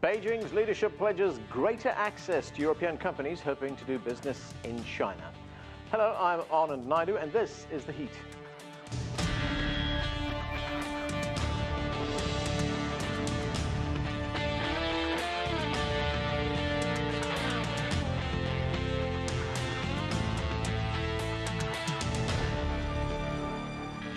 Beijing's leadership pledges greater access to European companies hoping to do business in China. Hello, I'm Anand Naidu, and this is The Heat.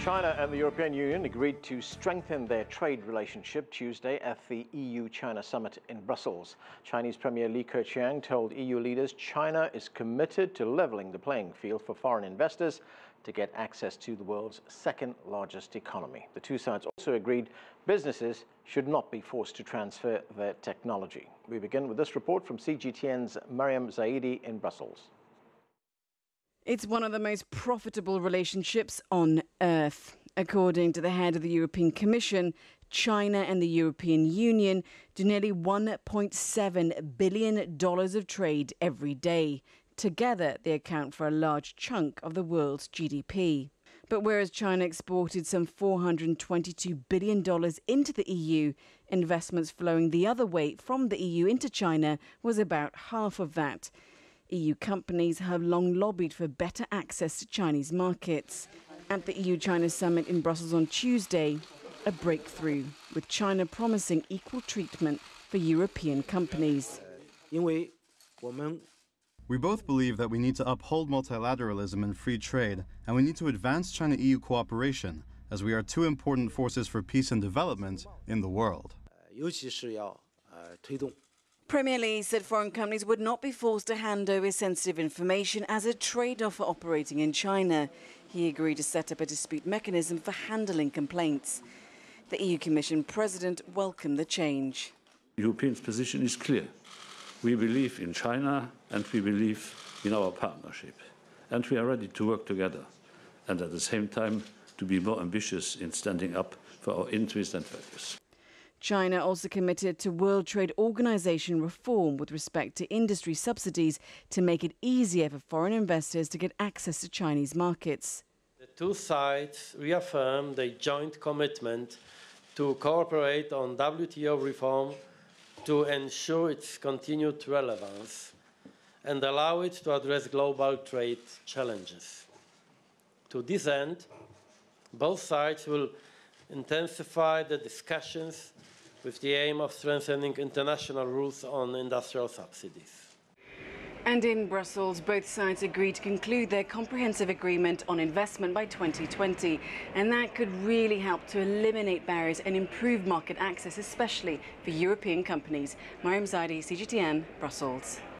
China and the European Union agreed to strengthen their trade relationship Tuesday at the EU-China summit in Brussels. Chinese Premier Li Keqiang told EU leaders China is committed to leveling the playing field for foreign investors to get access to the world's second largest economy. The two sides also agreed businesses should not be forced to transfer their technology. We begin with this report from CGTN's Marian Zaidi in Brussels. It's one of the most profitable relationships on earth. According to the head of the European Commission, China and the European Union do nearly $1.7 billion of trade every day. Together, they account for a large chunk of the world's GDP. But whereas China exported some $422 billion into the EU, investments flowing the other way from the EU into China was about half of that. EU companies have long lobbied for better access to Chinese markets. At the EU-China summit in Brussels on Tuesday, a breakthrough, with China promising equal treatment for European companies. We both believe that we need to uphold multilateralism and free trade, and we need to advance China-EU cooperation, as we are two important forces for peace and development in the world. Premier Li said foreign companies would not be forced to hand over sensitive information as a trade-off for operating in China. He agreed to set up a dispute mechanism for handling complaints. The EU Commission President welcomed the change. The European position is clear. We believe in China and we believe in our partnership. And we are ready to work together and at the same time to be more ambitious in standing up for our interests and values. China also committed to World Trade Organization reform with respect to industry subsidies to make it easier for foreign investors to get access to Chinese markets. The two sides reaffirmed their joint commitment to cooperate on WTO reform to ensure its continued relevance and allow it to address global trade challenges. To this end, both sides will intensify the discussions with the aim of strengthening international rules on industrial subsidies. And in Brussels, both sides agreed to conclude their comprehensive agreement on investment by 2020. And that could really help to eliminate barriers and improve market access, especially for European companies. Marian Zaidi, CGTN, Brussels.